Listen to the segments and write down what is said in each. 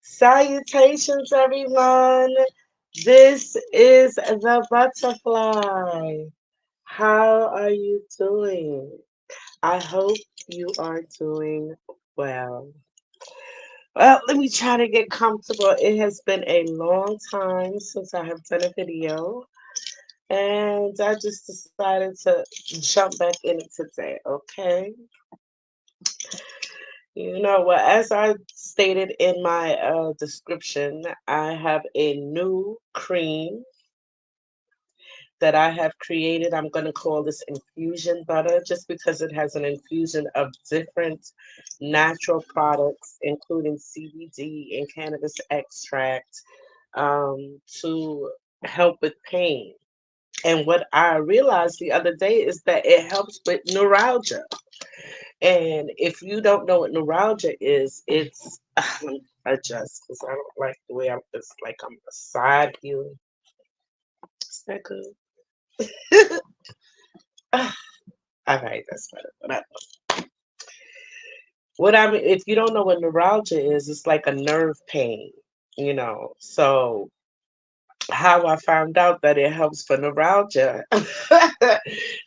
Salutations, everyone. This is the butterfly. How are you doing? I hope you are doing well. Well, let me try to get comfortable. It has been a long time since I have done a video, and I just decided to jump back in it today, okay? Well, as I stated in my description, I have a new cream that I have created. I'm going to call this infusion butter just because it has an infusion of different natural products, including CBD and cannabis extract, to help with pain. And what I realized the other day is that it helps with neuralgia. And if you don't know what neuralgia is, it's let me adjust because I don't like the way it's like I'm beside you. Is that good? All right, that's better. What I mean, if you don't know what neuralgia is, it's like a nerve pain. So how I found out that it helps for neuralgia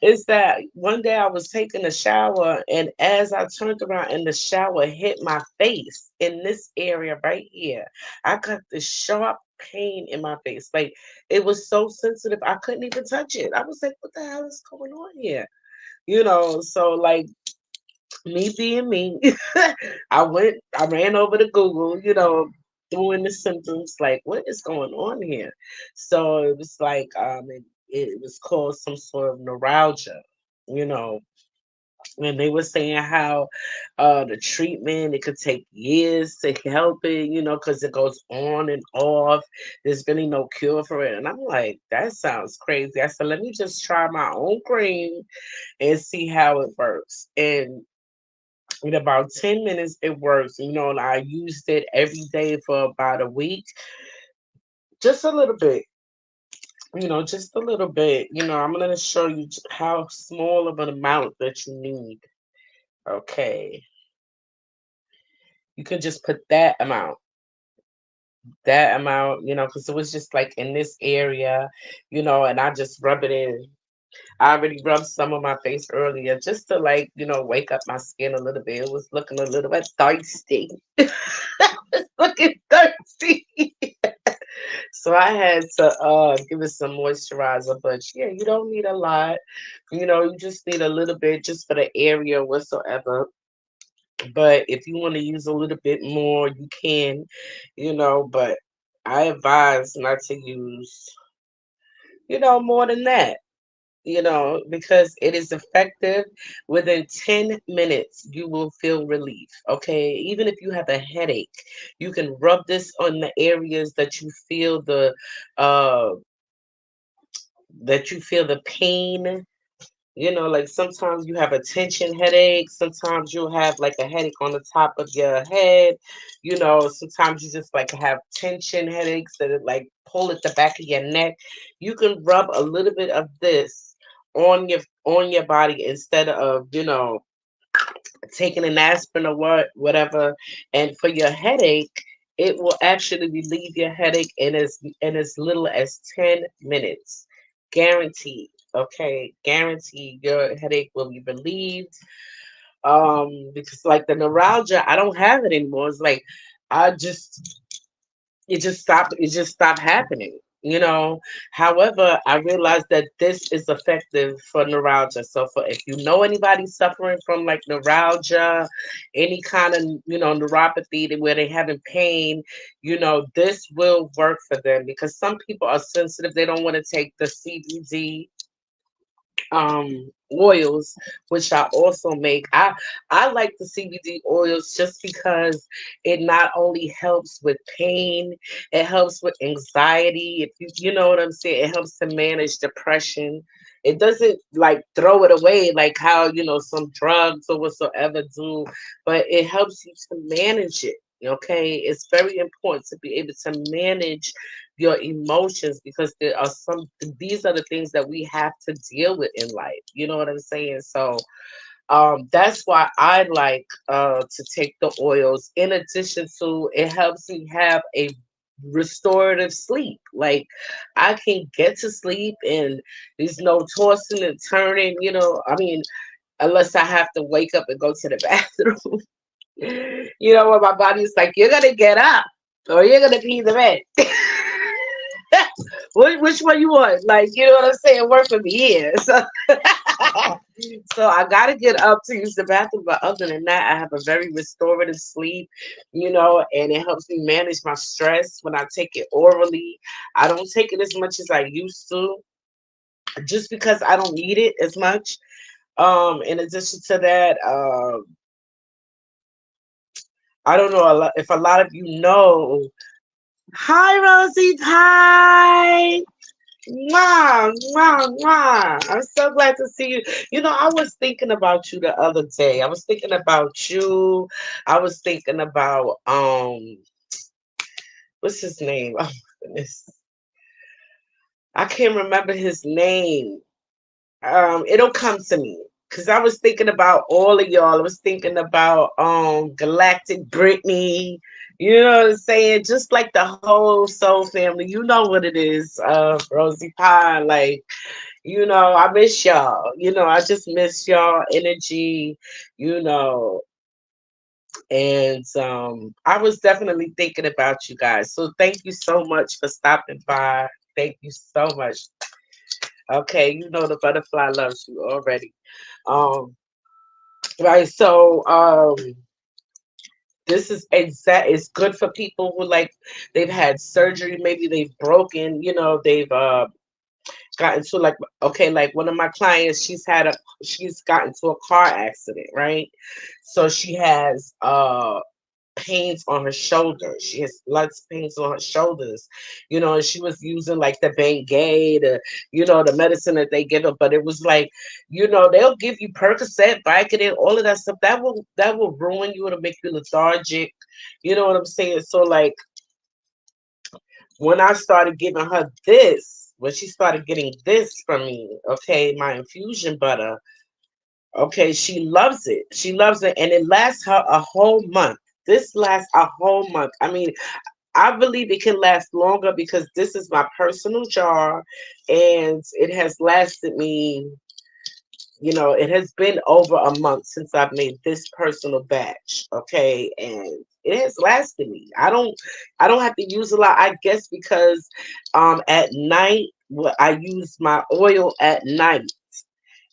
is that one day I was taking a shower, and as I turned around and the shower hit my face in this area right here, I got this sharp pain in my face. Like it was so sensitive, I couldn't even touch it. I was like, what the hell is going on here? So like me being me, I ran over to Google, doing the symptoms, like what is going on here? So it was like it was called some sort of neuralgia, you know. And they were saying how the treatment, it could take years to help it, because it goes on and off. There's really no cure for it. And I'm like, that sounds crazy. I said, let me just try my own cream and see how it works. And in about 10 minutes, it works, and I used it every day for about a week, just a little bit, just a little bit. I'm going to show you how small of an amount that you need. Okay. You can just put that amount, because it was just like in this area, and I just rub it in. I already rubbed some on my face earlier just to like, wake up my skin a little bit. It was looking a little bit thirsty. It's looking thirsty. So I had to give it some moisturizer. But yeah, you don't need a lot. You just need a little bit just for the area whatsoever. But if you want to use a little bit more, you can, but I advise not to use, more than that, because it is effective. Within 10 minutes, you will feel relief. Okay. Even if you have a headache, you can rub this on the areas uh that you feel the pain. Like sometimes you have a tension headache, sometimes you'll have like a headache on the top of your head, sometimes you just like have tension headaches that it like pull at the back of your neck. You can rub a little bit of this on your body instead of, taking an aspirin or whatever. And for your headache, it will actually relieve your headache in as little as 10 minutes. Guaranteed. Okay, guaranteed your headache will be relieved. Because like the neuralgia, I don't have it anymore. It's like I just it just stopped happening. However, I realized that this is effective for neuralgia. So for if you know anybody suffering from like neuralgia, any kind of neuropathy where they're having pain, this will work for them, because some people are sensitive. They don't want to take the CBD oils, which I also make. I like the CBD oils just because it not only helps with pain, it helps with anxiety. If you know what I'm saying, it helps to manage depression. It doesn't like throw it away like how some drugs or whatsoever do, but it helps you to manage it. Okay, it's very important to be able to manage your emotions, because these are the things that we have to deal with in life. You know what I'm saying? So That's why I like to take the oils. In addition to, it helps me have a restorative sleep. Like I can get to sleep and there's no tossing and turning, I mean, unless I have to wake up and go to the bathroom. Where my body's like, you're gonna get up or you're gonna pee the bed. Which one you want? Like, you know what I'm saying? Work for me here. So, so I gotta get up to use the bathroom. But other than that, I have a very restorative sleep, and it helps me manage my stress when I take it orally. I don't take it as much as I used to, just because I don't need it as much. In addition to that, I don't know if a lot of you know. Hi, Rosie Pie. Mwah, mwah, mwah. I'm so glad to see you. I was thinking about you the other day. I was thinking about you. I was thinking about what's his name? Oh my goodness. I can't remember his name. It'll come to me. Cause I was thinking about all of y'all. I was thinking about Galactic Brittany. You know what I'm saying? Just like the whole Soul family. You know what it is, Rosie Pie. Like, I miss y'all. I just miss y'all energy, you know. And I was definitely thinking about you guys. So thank you so much for stopping by. Thank you so much. Okay, the butterfly loves you already. Um, right. So this is exact. It's good for people who like they've had surgery. Maybe they've broken. They've got into like, okay, like one of my clients, she's gotten into a car accident, right? So she has pains on her shoulders. She has lots of pains on her shoulders, and she was using like the Bengay, the medicine that they give her, but it was like, they'll give you Percocet, Vicodin, all of that stuff. That will ruin you. It'll make you lethargic. You know what I'm saying? So like when I started giving her this, when she started getting this from me, okay, my infusion butter, okay, she loves it. She loves it, and it lasts her a whole month. This lasts a whole month. I mean, I believe it can last longer because this is my personal jar, and it has lasted me. It has been over a month since I've made this personal batch, okay, and it has lasted me. I don't have to use a lot, I guess, because at night, I use my oil at night.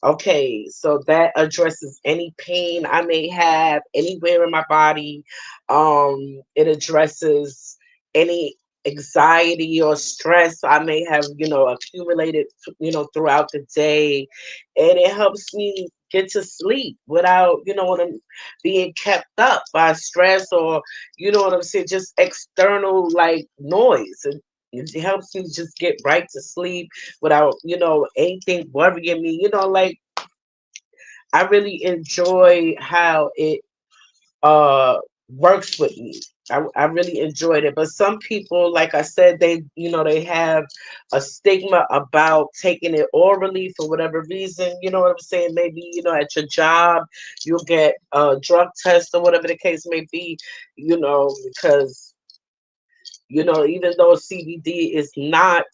Okay, so that addresses any pain I may have anywhere in my body. It addresses any anxiety or stress I may have, accumulated, throughout the day. And it helps me get to sleep without, what I'm being kept up by stress or, what I'm saying, just external like noise. And it helps me just get right to sleep without, anything worrying me. Like I really enjoy how it uh works with me. I really enjoyed it. But some people, like I said, they have a stigma about taking it orally for whatever reason. You know what I'm saying? Maybe, at your job, you'll get a drug test or whatever the case may be, because, even though CBD is not,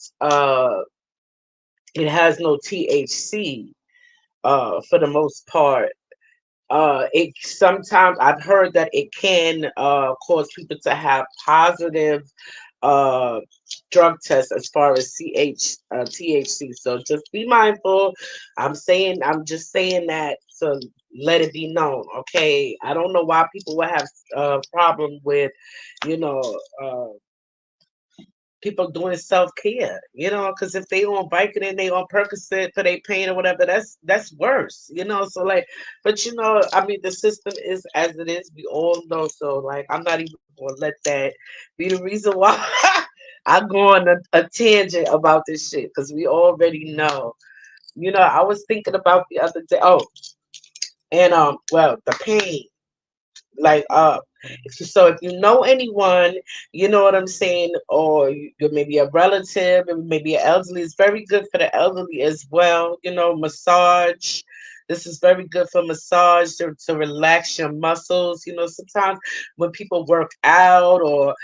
it has no THC for the most part. It sometimes I've heard that it can cause people to have positive uh drug tests as far as THC. So just be mindful. I'm just saying that to let it be known. Okay. I don't know why people would have a problem with, you know, uh people doing self care, because if they on Vicodin, they on Percocet for their pain or whatever, that's worse, So like, but I mean, the system is as it is. We all know. So like, I'm not even gonna let that be the reason why I go on a tangent about this shit because we already know. I was thinking about the other day. Oh, and well, the pain. Like if you know anyone, you know what I'm saying, or you maybe a relative, and maybe an elderly, it's very good for the elderly as well. Massage, This is very good for massage to relax your muscles. Sometimes when people work out, or,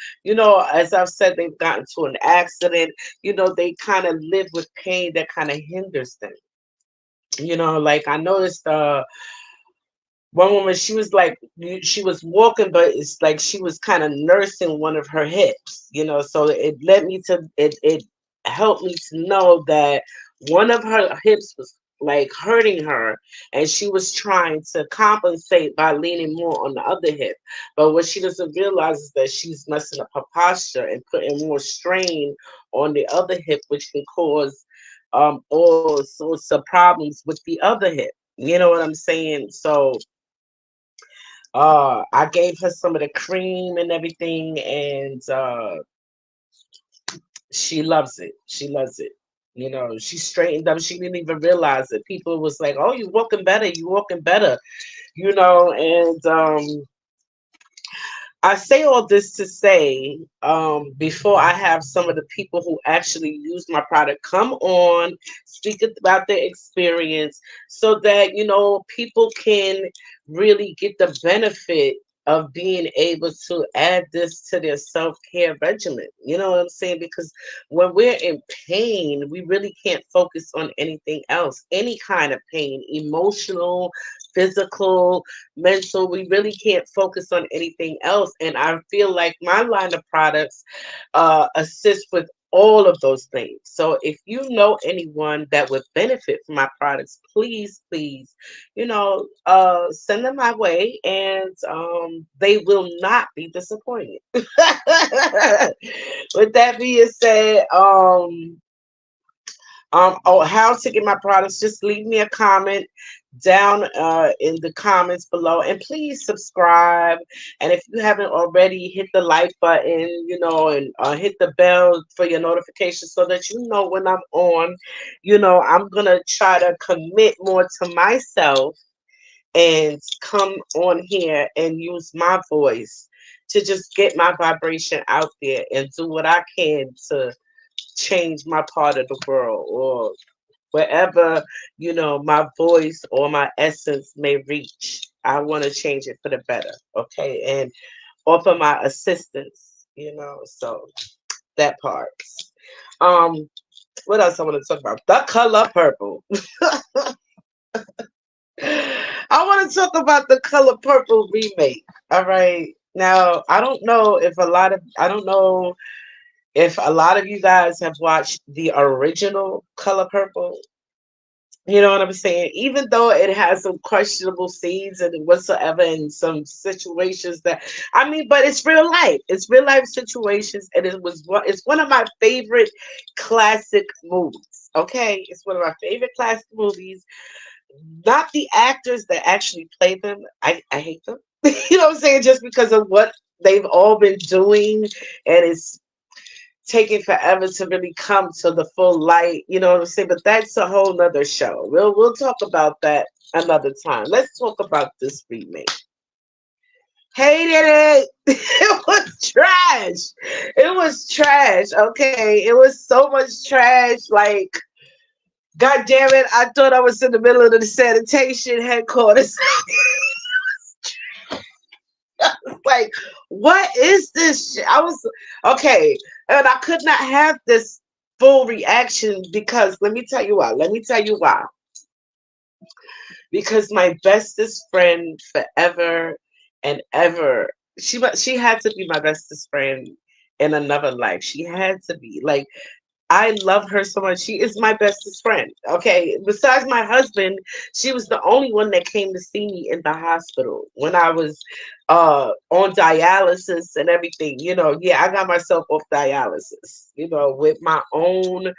as I've said, they've gotten to an accident, they kind of live with pain that kind of hinders them. Like I noticed one woman, she was like, she was walking, but it's like she was kind of nursing one of her hips, so it helped me to know that one of her hips was like hurting her, and she was trying to compensate by leaning more on the other hip. But what she doesn't realize is that she's messing up her posture and putting more strain on the other hip, which can cause all sorts of problems with the other hip. You know what I'm saying? So I gave her some of the cream and everything, and she loves it. She loves it. She straightened up. She didn't even realize it. People was like, "Oh, you walking better. You walking better." And I say all this to say, before I have some of the people who actually use my product come on, speak about their experience, so that, people can really get the benefit of being able to add this to their self-care regimen. You know what I'm saying? Because when we're in pain, we really can't focus on anything else, any kind of pain, emotional, physical, mental. We really can't focus on anything else. And I feel like my line of products assist with all of those things. So if you know anyone that would benefit from my products, please, please, send them my way, and they will not be disappointed. With that being said, how to get my products, just leave me a comment down in the comments below, and please subscribe. And if you haven't already, hit the like button, and hit the bell for your notifications, so that you know when I'm on. I'm gonna try to commit more to myself and come on here and use my voice to just get my vibration out there and do what I can to change my part of the world, or wherever, my voice or my essence may reach. I want to change it for the better. Okay. And offer my assistance, so that part. um what else I want to talk about? The color purple. I want to talk about the color purple remake. All right, now I don't know if a lot of you guys have watched the original color purple. You know what I'm saying? Even though it has some questionable scenes and whatsoever, in some situations that, I mean, but it's real life. It's real life situations, and it's one of my favorite classic movies. Okay, it's one of my favorite classic movies. Not the actors that actually play them. I hate them. You know what I'm saying? Just because of what they've all been doing, and it's taking forever to really come to the full light. You know what I'm saying? But that's a whole nother show. We'll talk about that another time. Let's talk about this remake. Hated it. It was trash. It was trash. Okay. It was so much trash. Like, God damn it. I thought I was in the middle of the sanitation headquarters. Like, what is this shit? I was okay, and I could not have this full reaction, because let me tell you why. Let me tell you why. Because my bestest friend forever and ever, she had to be my bestest friend in another life. She had to be, like, I love her so much. She is my bestest friend. Okay. Besides my husband, she was the only one that came to see me in the hospital when I was on dialysis and everything. Yeah, I got myself off dialysis, with my own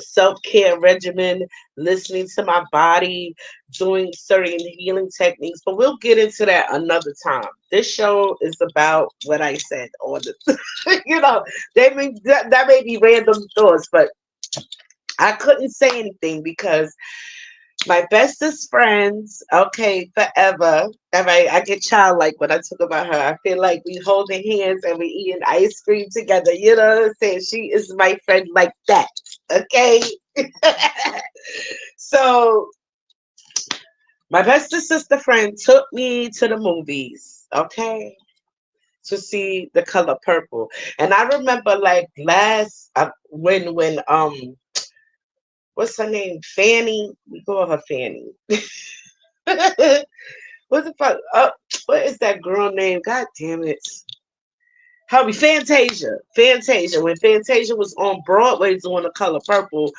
self-care regimen, listening to my body, doing certain healing techniques. But we'll get into that another time. This show is about what I said on the that may be random thoughts, but I couldn't say anything because my bestest friends, okay, forever. All right, I get childlike when I talk about her. I feel like we holding hands and we eating ice cream together. You know what I'm saying? She is my friend like that. Okay. So My bestest sister friend took me to the movies, okay, to see The Color Purple. And I remember like last when what's her name? Fanny. We call her Fanny. What the fuck? What is that girl name? God damn it. Help me, Fantasia. Fantasia. When Fantasia was on Broadway doing The Color Purple,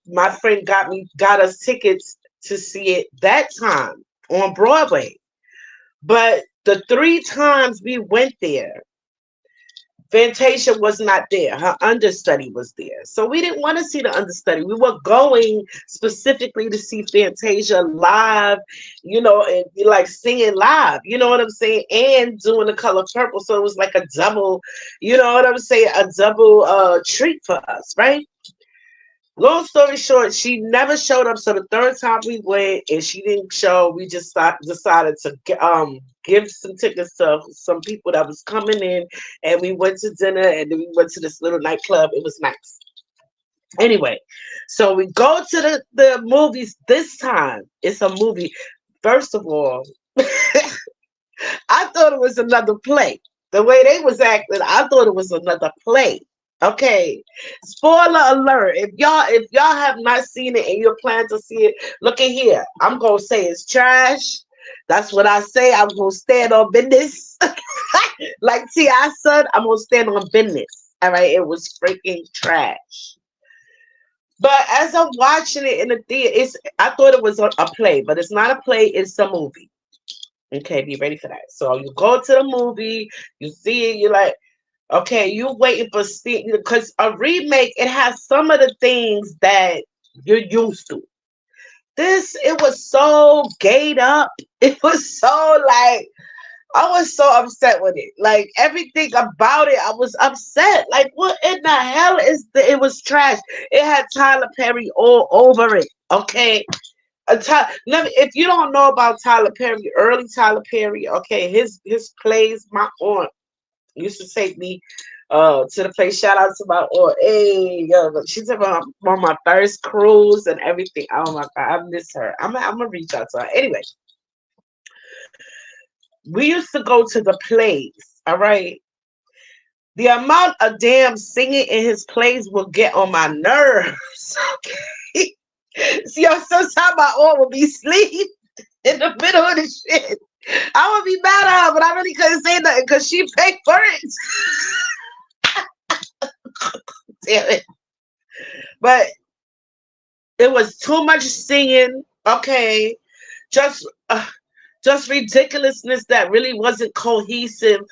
my friend got us tickets to see it that time on Broadway. But the three times we went there, Fantasia was not there. Her understudy was there. So we didn't want to see the understudy. We were going specifically to see Fantasia live, and like singing live, you know what I'm saying? And doing The Color Purple. So it was like a double, you know what I'm saying? A double treat for us, right? Long story short, she never showed up. So the third time we went and she didn't show, we just decided to give some tickets to some people that was coming in, and we went to dinner and then we went to this little nightclub. It was nice. Anyway, so we go to the movies this time. It's a movie. First of all, I thought it was another play. The way they was acting, I thought it was another play. Okay. Spoiler alert. If y'all have not seen it and you're planning to see it, look at here. I'm gonna say it's trash. That's what I say. I'm gonna stand on business. Like T.I. said, I'm gonna stand on business. All right. It was freaking trash. But as I'm watching it in the theater, I thought it was a play, but it's not a play, it's a movie. Okay, be ready for that. So you go to the movie, you see it, you're like, okay, you waiting for because a remake, it has some of the things that you're used to. It was so gayed up. It was so like, I was so upset with it. Like everything about it, I was upset. Like, what in the hell it was trash. It had Tyler Perry all over it. Okay. If you don't know about Tyler Perry, early Tyler Perry, okay, his plays, my aunt used to take me to the place. Shout out to my aunt. Hey, yo, she took me on my first cruise and everything. Oh my god, I miss her. I'm gonna reach out to her. Anyway, we used to go to the plays. All right. The amount of damn singing in his plays will get on my nerves. Okay. See, sometimes my aunt would be asleep in the middle of the shit. I would be mad at her, but I really couldn't say nothing because she paid for it. Damn it. But it was too much singing. Okay. Just just ridiculousness that really wasn't cohesive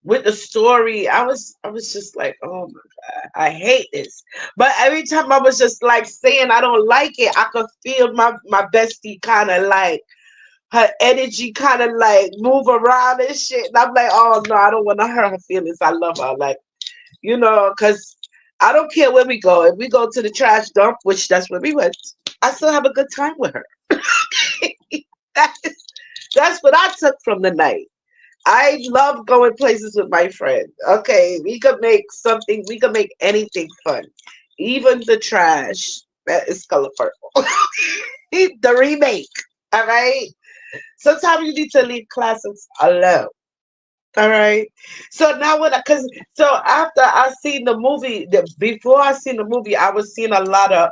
with the story. I was just like, oh my god, I hate this. But every time I was just like saying I don't like it, I could feel my bestie kind of like her energy kind of like move around and shit. And I'm like, oh no, I don't want to hurt her feelings. I love her. Like, because I don't care where we go. If we go to the trash dump, which that's where we went, I still have a good time with her. That's what I took from the night. I love going places with my friend. Okay, we could make anything fun. Even the trash that is Color Purple. The remake. All right. Sometimes you need to leave classics alone. All right. So now after I seen the movie, before I seen the movie, I was seeing a lot of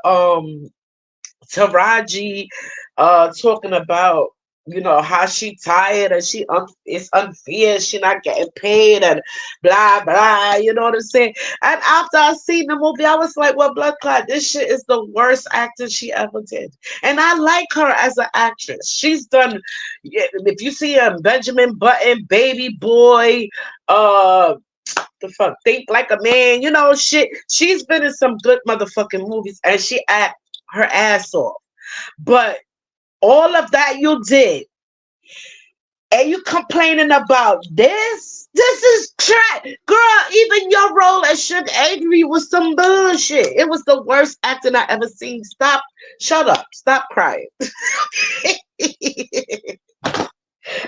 Taraji talking about how she tired and it's unfair, she not getting paid and blah blah, you know what I'm saying? And after I seen the movie, I was like, well, blood clot, this shit is the worst acting she ever did. And I like her as an actress. She's done, if you see her, Benjamin Button, Baby Boy, the fuck, Think Like a Man, shit, she's been in some good motherfucking movies and she act her ass off. But all of that you did, and you complaining about this? This is trash. Girl, even your role as Suge Avery was some bullshit. It was the worst acting I ever seen. Shut up. Stop crying.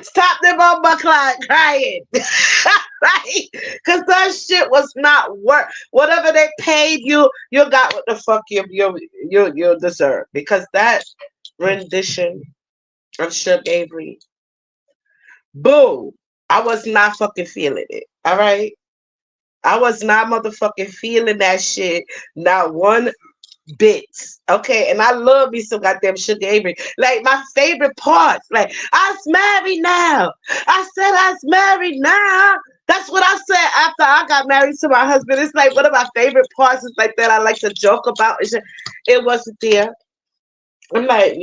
Stop them on my client crying. Right? Because that shit was not worth whatever they paid you, you got what the fuck you deserve. Because that rendition of Suge Avery. Boo! I was not fucking feeling it. All right. I was not motherfucking feeling that shit. Not one bits. Okay, and I love me some goddamn Sugar Avery. Like my favorite parts. Like I's married now. I said I's married now. That's what I said after I got married to my husband. It's like one of my favorite parts is like that I like to joke about. It wasn't there. I'm like,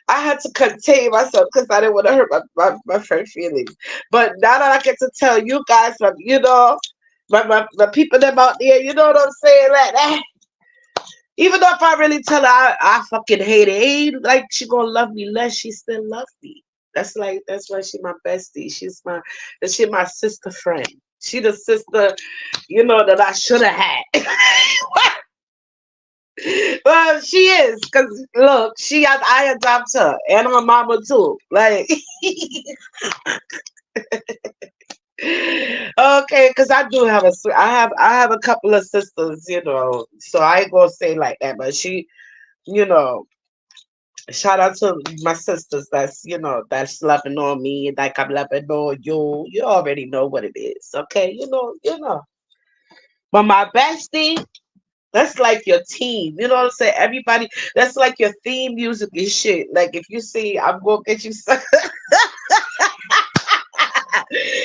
I had to contain myself because I didn't want to hurt my friend feelings. But now that I get to tell you guys from, my people them out there, you know what I'm saying? Like that. Even though if I really tell her I fucking hate it, ain't like she gonna love me less. She still love me. That's why she my bestie. She my sister friend. She the sister, that I should have had. Well, she is, cause look, I adopt her and her mama too. Like, okay, cause I do have I have a couple of sisters, so I ain't gonna say like that, but you know, shout out to my sisters that's loving on me like I'm loving on you. You already know what it is, okay? But my bestie, that's like your team. You know what I'm saying? Everybody, that's like your theme music and shit. Like if you see, I'm gonna get you some.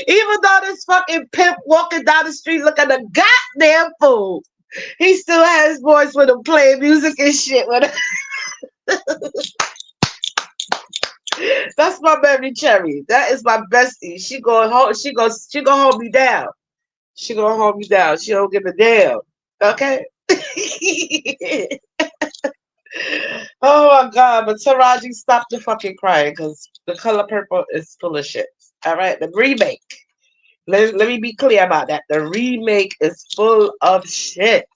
Even though this fucking pimp walking down the street looking a goddamn fool, he still has voice with him playing music and shit. That's my baby Cherry. That is my bestie. She gonna hold me down. She gonna hold me down. She don't give a damn. Okay. Oh my god, but Taraji, stop the fucking crying because the color purple is full of shit. All right, the remake. Let me be clear about that. The remake is full of shit.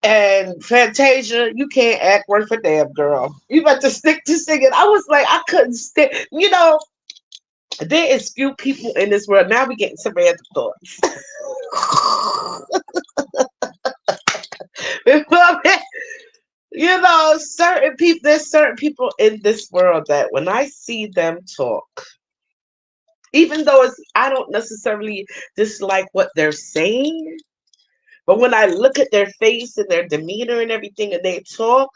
And Fantasia, you can't act worth a damn, girl. You got to stick to singing. I was like, I couldn't stick. There is few people in this world. Now we getting some random thoughts. Certain people. There's certain people in this world that when I see them talk, even though I don't necessarily dislike what they're saying, but when I look at their face and their demeanor and everything, and they talk,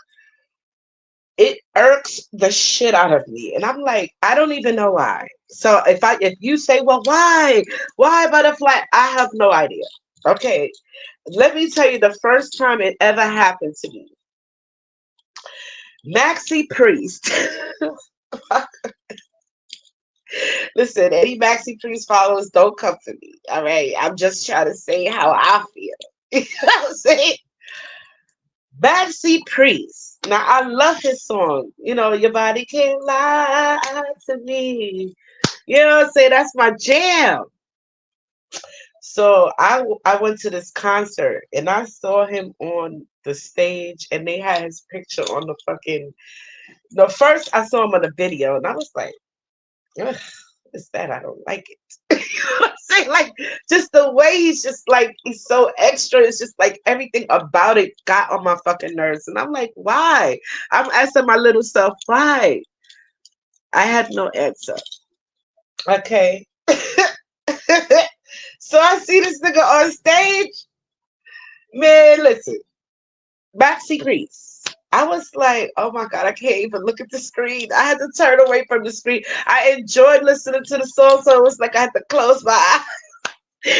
it irks the shit out of me. And I'm like, I don't even know why. So if you say, well, why butterfly? I have no idea. Okay, let me tell you the first time it ever happened to me. Maxi Priest. Listen, any Maxi Priest followers, don't come for me. All right. I'm just trying to say how I feel. You know what I'm saying? Maxi Priest. Now I love his song. Your body can't lie to me. You know what I'm saying? That's my jam. So I went to this concert and I saw him on the stage and they had his picture on the fucking. No, first I saw him on the video and I was like, ugh, it's that I don't like it. You know what I'm saying? Like, just the way he's just like, he's so extra. It's just like everything about it got on my fucking nerves. And I'm like, why? I'm asking my little self, why? I had no answer. Okay. So I see this nigga on stage. Man, listen. Maxi Grease. I was like, oh my God, I can't even look at the screen. I had to turn away from the screen. I enjoyed listening to the song, so it was like I had to close my eyes.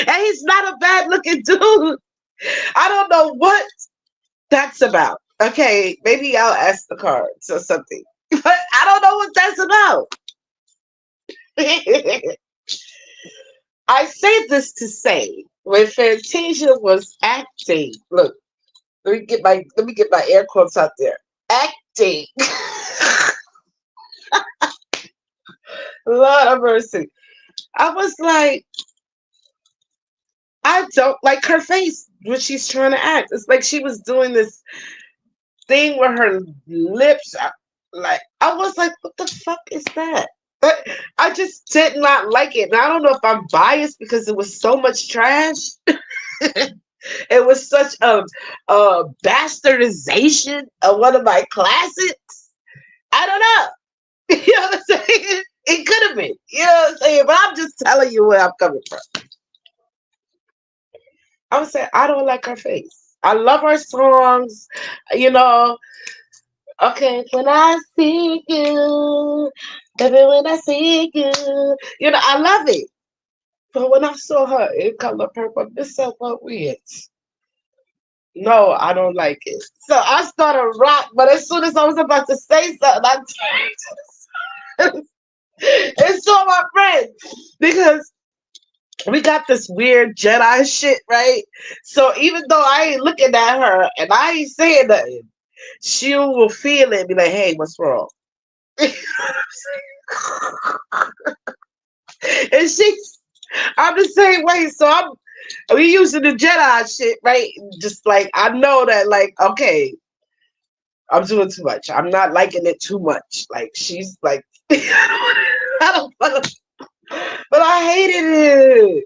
And he's not a bad looking dude. I don't know what that's about. Okay, maybe I'll ask the cards or something. But I don't know what that's about. I say this to say, when Fantasia was acting, look, let me get my air quotes out there. Acting. Lord of mercy. I was like, I don't like her face when she's trying to act. It's like she was doing this thing where her lips are like, I was like, what the fuck is that? But I just did not like it. And I don't know if I'm biased because it was so much trash. It was such a bastardization of one of my classics. I don't know. You know what I'm saying? It could have been. You know what I'm saying? But I'm just telling you where I'm coming from. I would say I don't like her face. I love her songs. You know, okay, when I see you, baby, when I see you, I love it. But when I saw her in color purple, this so what weird. No, I don't like it. So I started rock, but as soon as I was about to say something, I turned and saw my friend because we got this weird Jedi shit, right? So even though I ain't looking at her and I ain't saying nothing, she will feel it and be like, hey, what's wrong? And I'm the same way. So we using the Jedi shit, right? Just like I know that, like, okay, I'm doing too much. I'm not liking it too much. Like she's like, I don't fucking, but I hated it.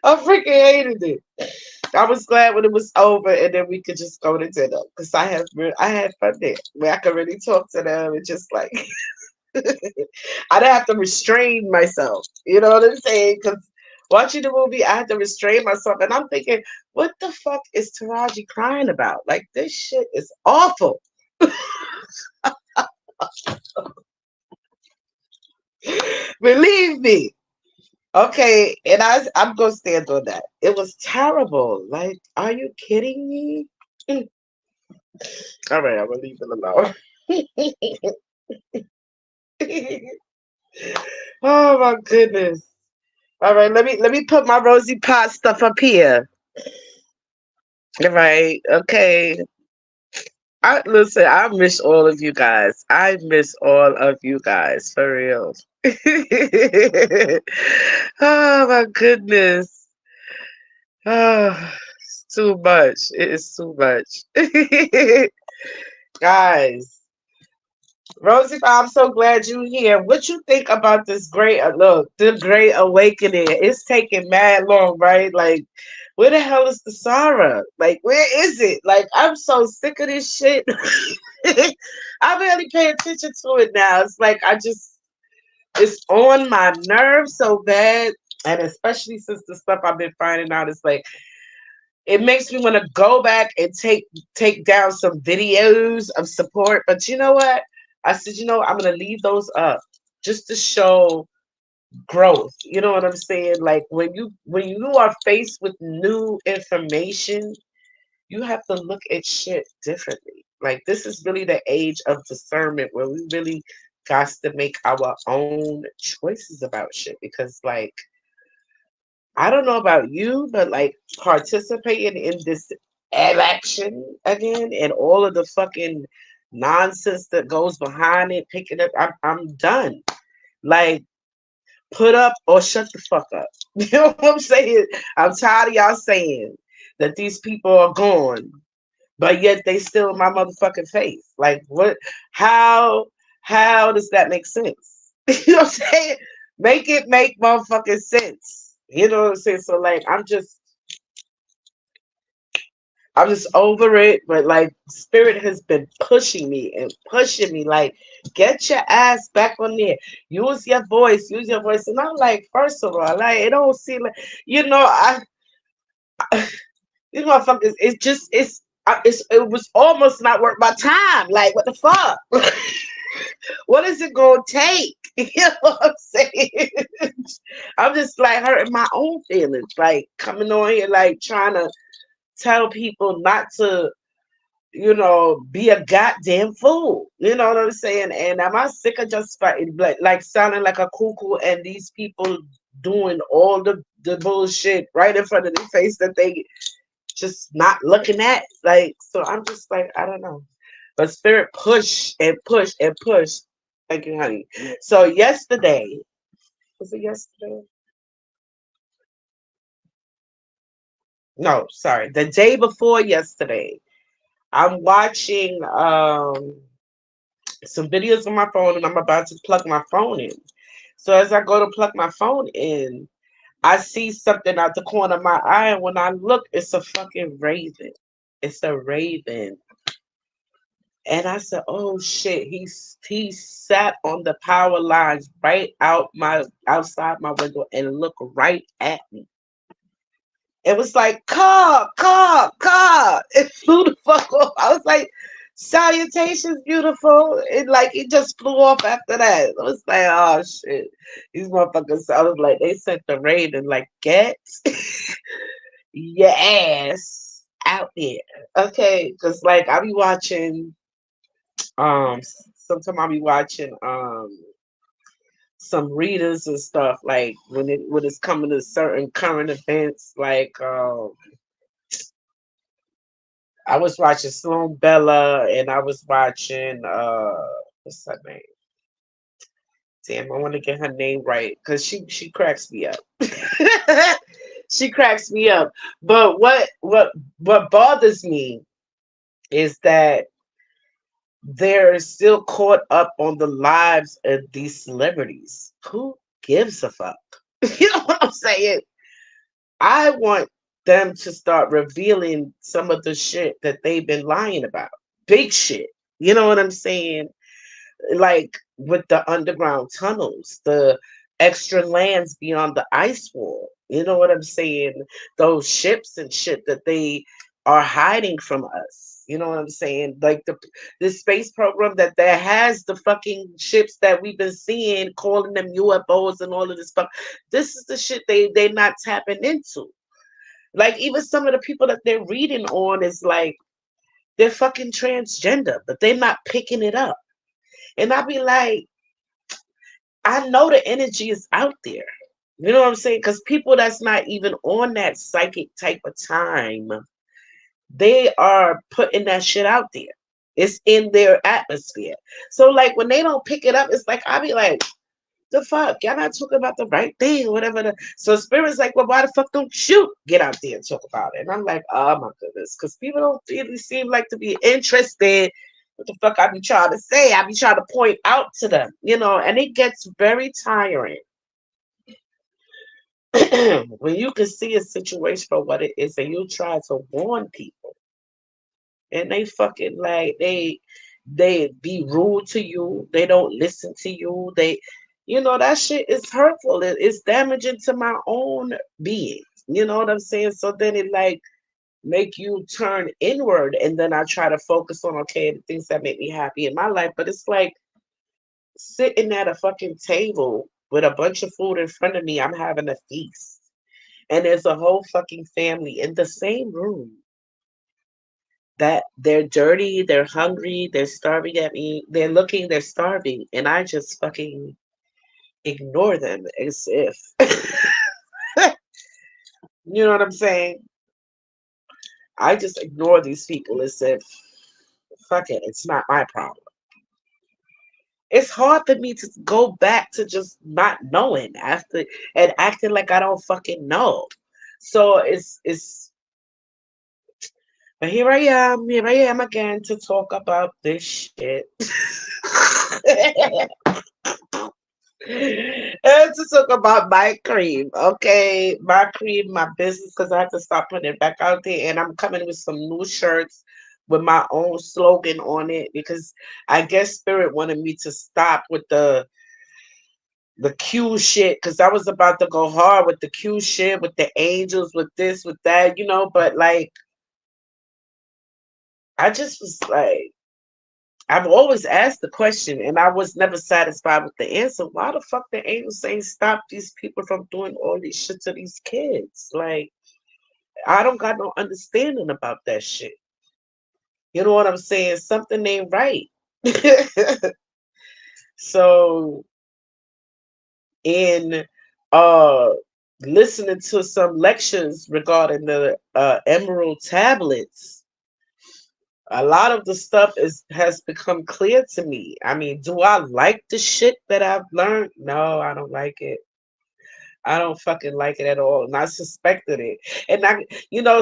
I freaking hated it. I was glad when it was over and then we could just go to dinner because I had fun there where I could really talk to them and just like I didn't have to restrain myself. You know what I'm saying? Because watching the movie, I had to restrain myself, and I'm thinking, what the fuck is Taraji crying about? Like this shit is awful. Believe me. Okay, and I'm gonna stand on that. It was terrible. Like, are you kidding me? Mm. All right, I'm gonna leave it alone. Oh my goodness. All right, let me put my Rosie Pot stuff up here. All right, okay. I listen, I miss all of you guys. I miss all of you guys for real. Oh my goodness. Oh, it's too much. It is too much. Guys, Rosie, I'm so glad you're here. What you think about this the great awakening? It's taking mad long, right? Like, where the hell is the Sarah? Like, where is it? Like, I'm so sick of this shit. I barely pay attention to it now. It's like it's on my nerves so bad. And especially since the stuff I've been finding out is like it makes me want to go back and take down some videos of support. But you know what? I said, I'm gonna leave those up just to show growth. You know what I'm saying? Like when you are faced with new information, you have to look at shit differently. Like this is really the age of discernment where we really got to make our own choices about shit because like I don't know about you, but like participating in this election again and all of the fucking nonsense that goes behind it, picking up, I'm done. Like, put up or shut the fuck up. You know what I'm saying? I'm tired of y'all saying that these people are gone, but yet they still in my motherfucking face. Like, what? How? How does that make sense? You know what I'm saying? Make it make motherfucking sense. You know what I'm saying? So like, I'm just over it. But like, spirit has been pushing me and pushing me. Like, get your ass back on there. Use your voice. Use your voice. And I'm like, first of all, like, it don't seem like I these motherfuckers. It was almost not worth my time. Like, what the fuck? What is it gonna take? You know what I'm saying? I'm just like hurting my own feelings, like coming on here, like trying to tell people not to, be a goddamn fool. You know what I'm saying? And am I sick of just fighting, like sounding like a cuckoo and these people doing all the bullshit right in front of their face that they just not looking at? Like, so I'm just like, I don't know. But spirit push and push and push. Thank you, honey. So yesterday, was it yesterday? No, sorry. The day before yesterday, I'm watching some videos on my phone and I'm about to plug my phone in. So as I go to plug my phone in, I see something out the corner of my eye, and when I look, it's a fucking raven. It's a raven. And I said, "Oh shit!" He sat on the power lines right outside my window and looked right at me. It was like, car. It flew the fuck off. I was like, salutations, beautiful. It like it just flew off after that. I was like, oh shit. These motherfuckers, I was like, they sent the raid and like, get your ass out there. Okay. Cause like I be watching sometimes I be watching some readers and stuff like when it's coming to certain current events like I was watching Sloan Bella and I was watching what's her name? Damn, I want to get her name right because she cracks me up. She cracks me up. But what bothers me is that they're still caught up on the lives of these celebrities. Who gives a fuck? You know what I'm saying? I want them to start revealing some of the shit that they've been lying about. Big shit. You know what I'm saying? Like with the underground tunnels, the extra lands beyond the ice wall. You know what I'm saying? Those ships and shit that they are hiding from us. You know what I'm saying? Like the space program that has the fucking ships that we've been seeing, calling them UFOs and all of this stuff. This is the shit they not tapping into. Like even some of the people that they're reading on is like they're fucking transgender, but they're not picking it up. And I be like, I know the energy is out there. You know what I'm saying? Because people that's not even on that psychic type of time, they are putting that shit out there. It's in their atmosphere. So like when they don't pick it up, it's like I be like, the fuck? Y'all not talking about the right thing, whatever. So spirit's like, well, why the fuck don't you get out there and talk about it? And I'm like, oh my goodness, because people don't really seem like to be interested. What the fuck I be trying to say? I be trying to point out to them, and it gets very tiring when you can see a situation for what it is and you try to warn people and they fucking like they be rude to you. They don't listen to you. That shit is hurtful. It's damaging to my own being. You know what I'm saying? So then it like make you turn inward, and then I try to focus on okay the things that make me happy in my life. But it's like sitting at a fucking table with a bunch of food in front of me. I'm having a feast, and there's a whole fucking family in the same room that they're dirty, they're hungry, they're starving at me, they're looking, they're starving, and I just fucking ignore them as if, you know what I'm saying? I just ignore these people as if, fuck it, it's not my problem. It's hard for me to go back to just not knowing after and acting like I don't fucking know. So it's but here I am again to talk about this shit. And to talk about my cream, okay? My cream, my business, because I have to start putting it back out there. And I'm coming with some new shirts with my own slogan on it because I guess Spirit wanted me to stop with the Q shit because I was about to go hard with the Q shit, with the angels, with this, with that, but like I just was like, I've always asked the question and I was never satisfied with the answer. Why the fuck the angels saying stop these people from doing all these shit to these kids? Like, I don't got no understanding about that shit. You know what I'm saying? Something ain't right. So, in uh listening to some lectures regarding the emerald tablets, a lot of the stuff has become clear to me. I mean, do I like the shit that I've learned? No, I don't like it. I don't fucking like it at all. And I suspected it. And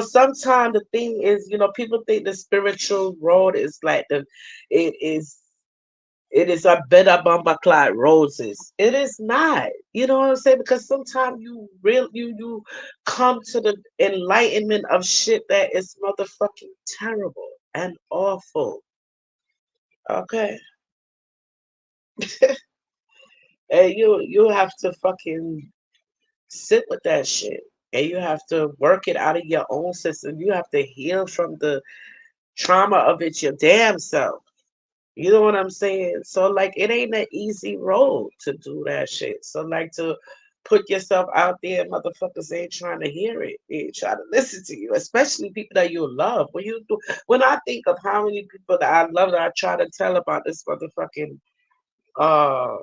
sometimes the thing is, people think the spiritual road is like it is it is a bed of clad roses. It is not. You know what I'm saying? Because sometimes you come to the enlightenment of shit that is motherfucking terrible and awful. Okay. And you have to fucking sit with that shit. And you have to work it out of your own system. You have to heal from the trauma of it your damn self. You know what I'm saying? So like it ain't an easy road to do that shit. So like to put yourself out there, motherfuckers ain't trying to hear it. They ain't trying to listen to you, especially people that you love. When I think of how many people that I love that I try to tell about this motherfucking uh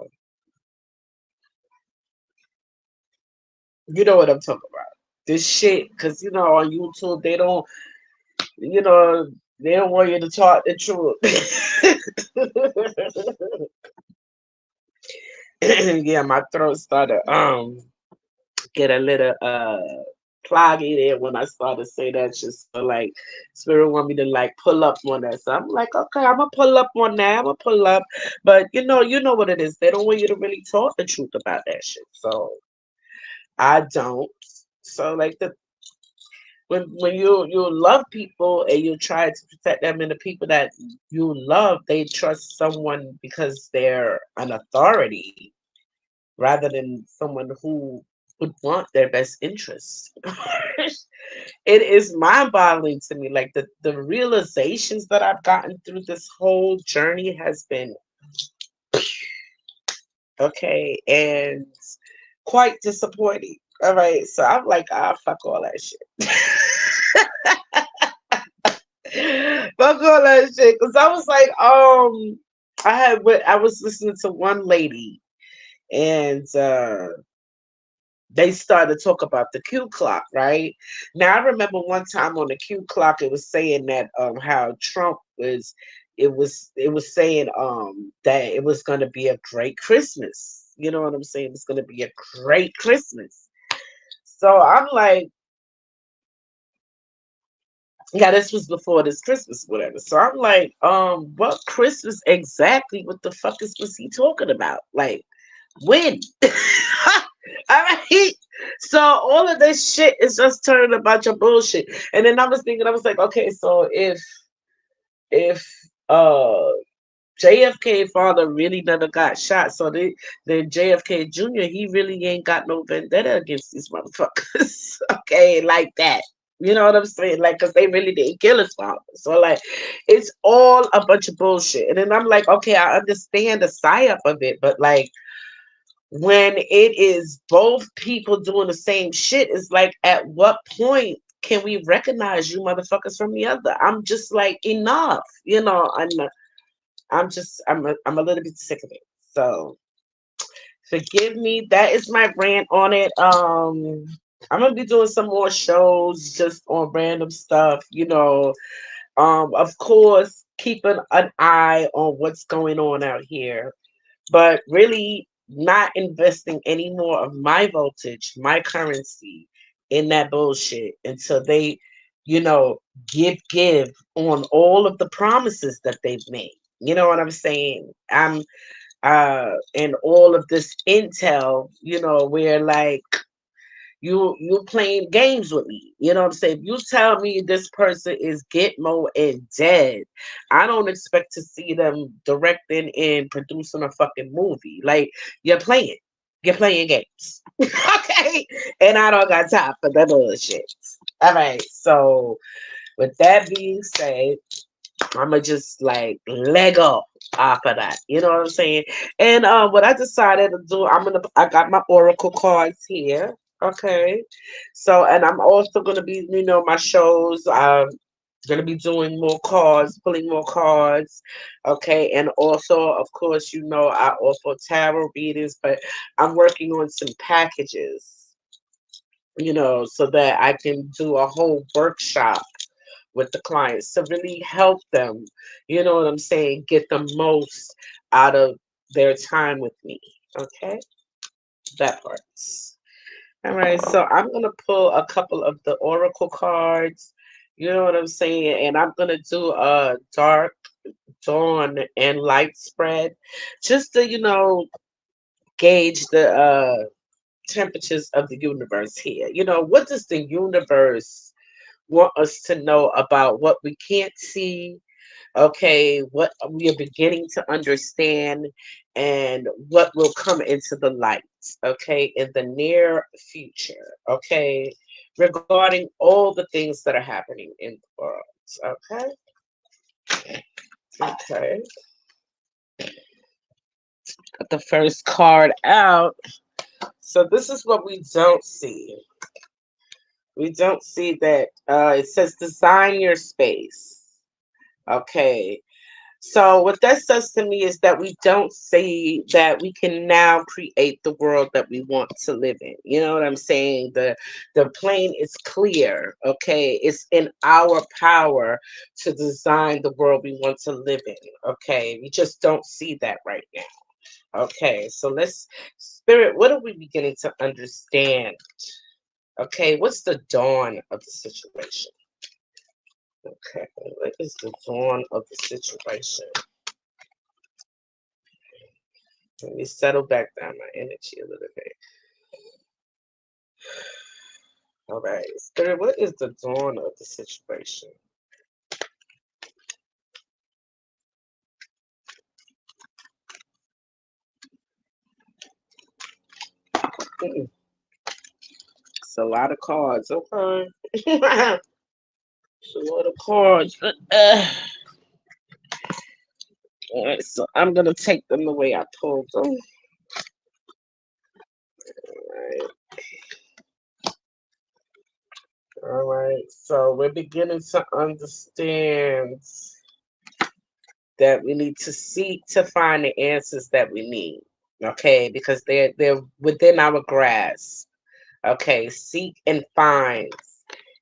you know what I'm talking about. This shit, cause on YouTube you know, they don't want you to talk the truth. Yeah, my throat started get a little cloggy there when I started to say that shit. So like spirit want me to like pull up on that. So I'm like, okay, I'm gonna pull up on that. I'm gonna pull up. But you know what it is. They don't want you to really talk the truth about that shit. So I don't. So like when you love people and you try to protect them and the people that you love, they trust someone because they're an authority rather than someone who would want their best interests. It is mind-boggling to me. Like the realizations that I've gotten through this whole journey has been okay and quite disappointing. All right, so I'm like, fuck all that shit. Fuck all that shit, because I was like, I was listening to one lady, and they started to talk about the Q clock, right? Now I remember one time on the Q clock it was saying that how Trump was it was saying that it was gonna be a great Christmas. You know what I'm saying? It's gonna be a great Christmas. So I'm like, yeah, this was before this Christmas, whatever. So I'm like, what Christmas exactly? What the fuck was he talking about? Like, when? All right. So all of this shit is just turning a bunch of bullshit. And then I was thinking, I was like, okay, so if uh JFK father really never got shot, so then JFK Jr. he really ain't got no vendetta against these motherfuckers. Okay, like that. You know what I'm saying? Like, cause they really didn't kill his father. So like, it's all a bunch of bullshit. And then I'm like, okay, I understand the psyop of it, but like when it is both people doing the same shit, it's like at what point can we recognize you motherfuckers from the other? I'm just like enough, I'm a little bit sick of it. So forgive me. That is my rant on it. I'm gonna be doing some more shows just on random stuff. Of course, keeping an eye on what's going on out here, but really not investing any more of my voltage, my currency in that bullshit until they, you know, give on all of the promises that they've made. You know what I'm saying? And all of this intel, where like you playing games with me. You know what I'm saying? If you tell me this person is Gitmo and dead, I don't expect to see them directing and producing a fucking movie. Like you're playing. You're playing games. Okay? And I don't got time for that bullshit. All right. So with that being said, I'ma just like Lego off of that. You know what I'm saying? And what I decided to do, I got my Oracle cards here. Okay. So and I'm also gonna be, my shows, gonna be doing more cards, pulling more cards. Okay. And also, of course, I offer tarot readings, but I'm working on some packages, so that I can do a whole workshop with the clients to really help them, you know what I'm saying, get the most out of their time with me. Okay, that part. All right, so I'm gonna pull a couple of the oracle cards. You know what I'm saying, and I'm gonna do a dark, dawn, and light spread, just to gauge the temperatures of the universe here. What does the universe want us to know about what we can't see, Okay, what we are beginning to understand and what will come into the light, okay, in the near future, okay, regarding all the things that are happening in the world, okay? Okay, got the first card out. So this is what we don't see. We don't see that it says design your space. Okay. So what that says to me is that we don't see that we can now create the world that we want to live in. You know what I'm saying? The plane is clear. Okay. It's in our power to design the world we want to live in. Okay. We just don't see that right now. Okay. So let's spirit, what are we beginning to understand? Okay, what's the dawn of the situation? Okay, what is the dawn of the situation? Let me settle back down my energy a little bit. All right, Spirit, what is the dawn of the situation? Mm-mm. It's a lot of cards, okay? It's a lot of cards. All right, so I'm gonna take them the way I pulled them. All right, all right. So we're beginning to understand that we need to seek to find the answers that we need. Okay, because they're within our grasp. Okay, seek and find.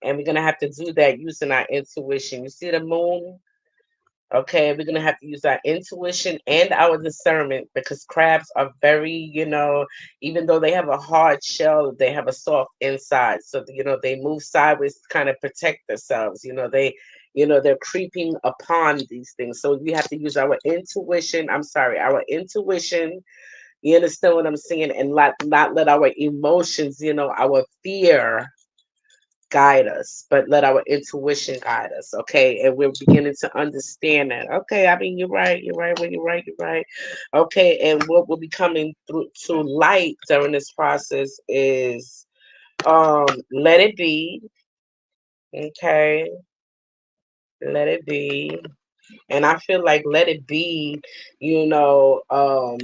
And we're gonna have to do that using our intuition. You see the moon? Okay, we're gonna have to use our intuition and our discernment because crabs are very, even though they have a hard shell, they have a soft inside. So they move sideways to kind of protect themselves. They're creeping upon these things. So we have to use our intuition. I'm sorry, our intuition. You understand what I'm saying? And not let our emotions, our fear guide us, but let our intuition guide us. Okay. And we're beginning to understand that. Okay. I mean, you're right. You're right. When you're right, you're right. Okay. And what will be coming through to light during this process is let it be. Okay. Let it be. And I feel like let it be, you know, um,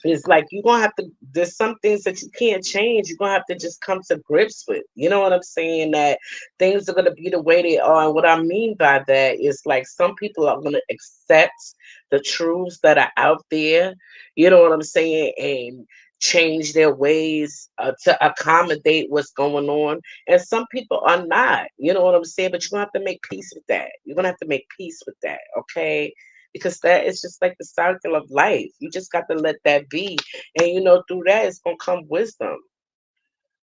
it's like you're gonna have to, there's some things that you can't change. You're gonna have to just come to grips with. You know what I'm saying? That things are gonna be the way they are. And what I mean by that is like some people are gonna accept the truths that are out there, you know what I'm saying, and change their ways to accommodate what's going on. And some people are not, you know what I'm saying? But you're gonna have to make peace with that. You're gonna have to make peace with that, okay? Because that is just like the cycle of life. You just got to let that be. And through that it's gonna come wisdom.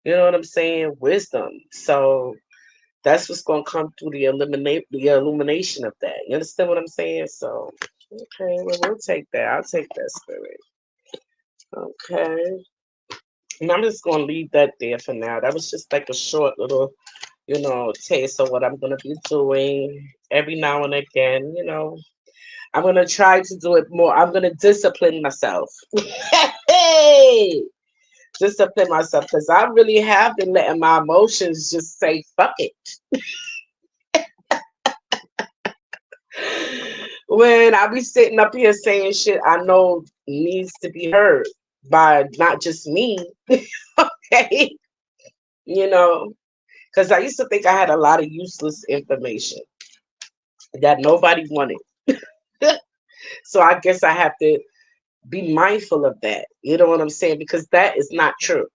You know what I'm saying? Wisdom. So that's what's gonna come through the illumination of that. You understand what I'm saying? So okay, well we'll take that. I'll take that spirit. Okay. And I'm just gonna leave that there for now. That was just like a short little, taste of what I'm gonna be doing every now and again, I'm gonna try to do it more. I'm gonna discipline myself. Hey, discipline myself because I really have been letting my emotions just say fuck it. When I be sitting up here saying shit I know needs to be heard by not just me, okay? You know, because I used to think I had a lot of useless information that nobody wanted. So I guess I have to be mindful of that. You know what I'm saying? Because that is not true.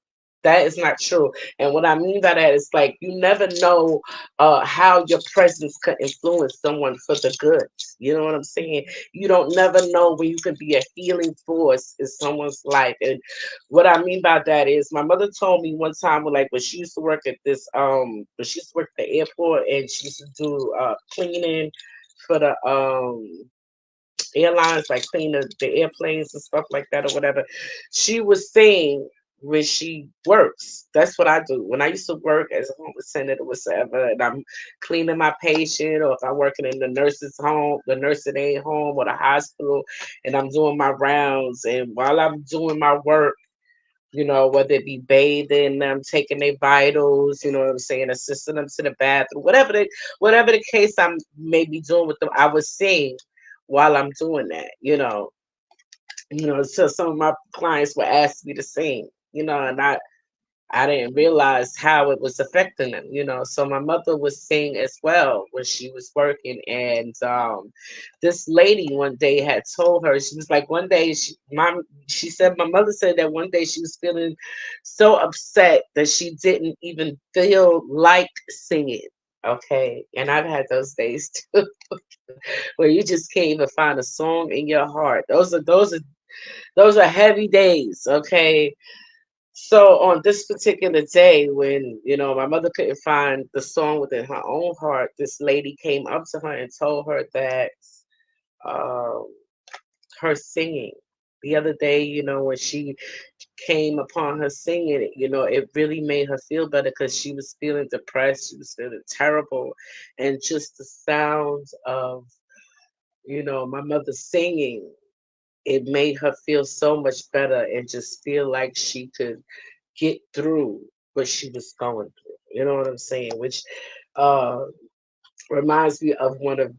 That is not true. And what I mean by that is like you never know how your presence could influence someone for the good. You know what I'm saying? You don't never know when you can be a healing force in someone's life. And what I mean by that is my mother told me one time when she used to work at this when she used to work at the airport and she used to do cleaning for the airlines, like clean the airplanes and stuff like that or whatever. She was saying when she works. That's what I do. When I used to work as a home attendant or whatever, and I'm cleaning my patient, or if I'm working in the nurse's home, the nursing aid home, or the hospital, and I'm doing my rounds, and while I'm doing my work, whether it be bathing them, taking their vitals, you know what I'm saying, assisting them to the bathroom, whatever the case I'm maybe doing with them, I would sing while I'm doing that, so some of my clients would ask me to sing, and I didn't realize how it was affecting them. So my mother would sing as well when she was working, and this lady one day had told her, she was like, one day she said, my mother said that one day she was feeling so upset that she didn't even feel like singing. Okay, and I've had those days too, where you just can't even find a song in your heart. Those are heavy days. Okay, so on this particular day, when my mother couldn't find the song within her own heart, this lady came up to her and told her that um, her singing the other day, when she came upon her singing, it really made her feel better because she was feeling depressed, she was feeling terrible, and just the sounds of my mother singing, it made her feel so much better and just feel like she could get through what she was going through. You know what I'm saying? Which uh, reminds me of one of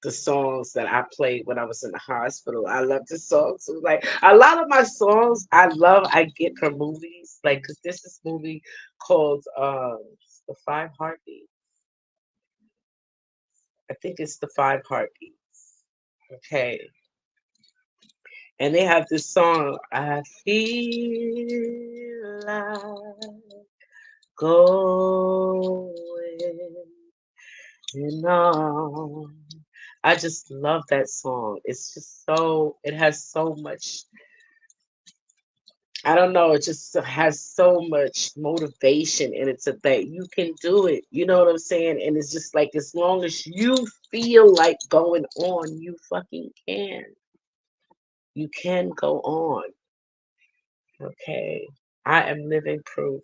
the songs that I played when I was in the hospital. I love this song. So like a lot of my songs I get from movies. Like, cause there's this movie called The Five Heartbeats. I think it's The Five Heartbeats. Okay. And they have this song, I feel like going, you know. I just love that song. It's just it has so much, I don't know, it just has so much motivation in it to that you can do it. You know what I'm saying? And it's just like, as long as you feel like going on, you fucking can. You can go on. Okay. I am living proof.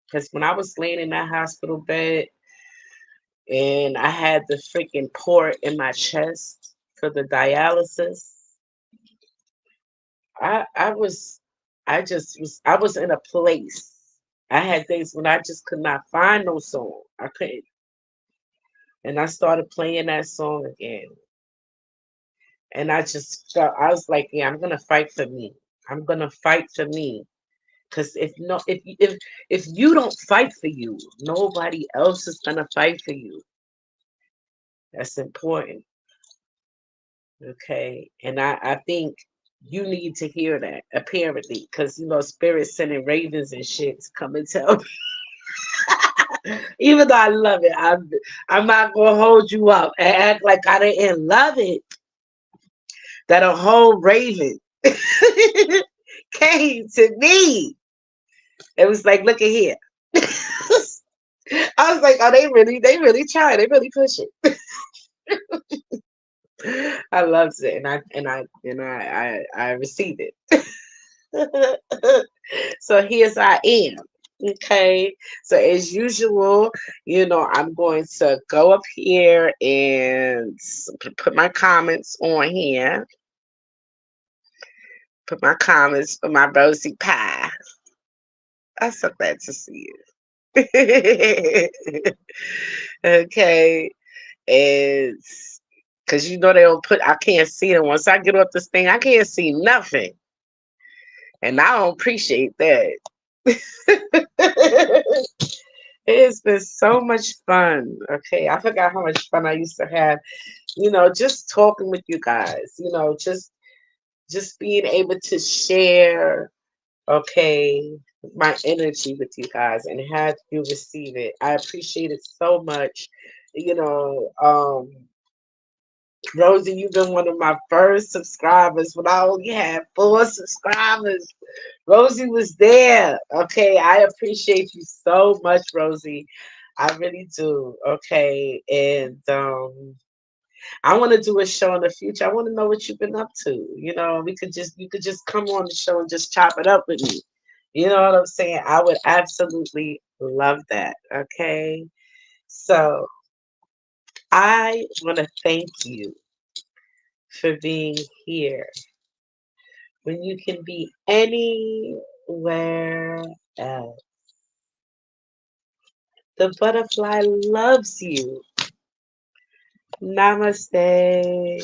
Because when I was laying in that hospital bed and I had the freaking port in my chest for the dialysis, I was I was in a place. I had days when I just could not find no song. I couldn't. And I started playing that song again. And I just felt, I was like, yeah, I'm gonna fight for me. I'm gonna fight for me. Cause if you don't fight for you, nobody else is gonna fight for you. That's important. Okay. And I think you need to hear that, apparently, because spirits sending ravens and shit to come and tell me. Even though I love it, I'm not gonna hold you up and act like I didn't love it. That a whole raven came to me. It was like, look at here. I was like, oh, they really try, they really push it. I loved it, and I received it. So here's I am. Okay. So as usual, I'm going to go up here and put my comments on here. Put my comments for my Rosie Pie. I'm so glad to see you. Okay. It's because they don't put, I can't see them. Once I get off this thing, I can't see nothing. And I don't appreciate that. It's been so much fun. Okay. I forgot how much fun I used to have, just talking with you guys, just being able to share, okay, my energy with you guys and have you receive it. I appreciate it so much. You know, um, Rosie, you've been one of my first subscribers when I only had 4 subscribers. Rosie was there. Okay, I appreciate you so much, Rosie. I really do. Okay, and I want to do a show in the future. I want to know what you've been up to. You could just come on the show and just chop it up with me. You know what I'm saying? I would absolutely love that. Okay. So I want to thank you for being here when you can be anywhere else. The butterfly loves you. Namaste.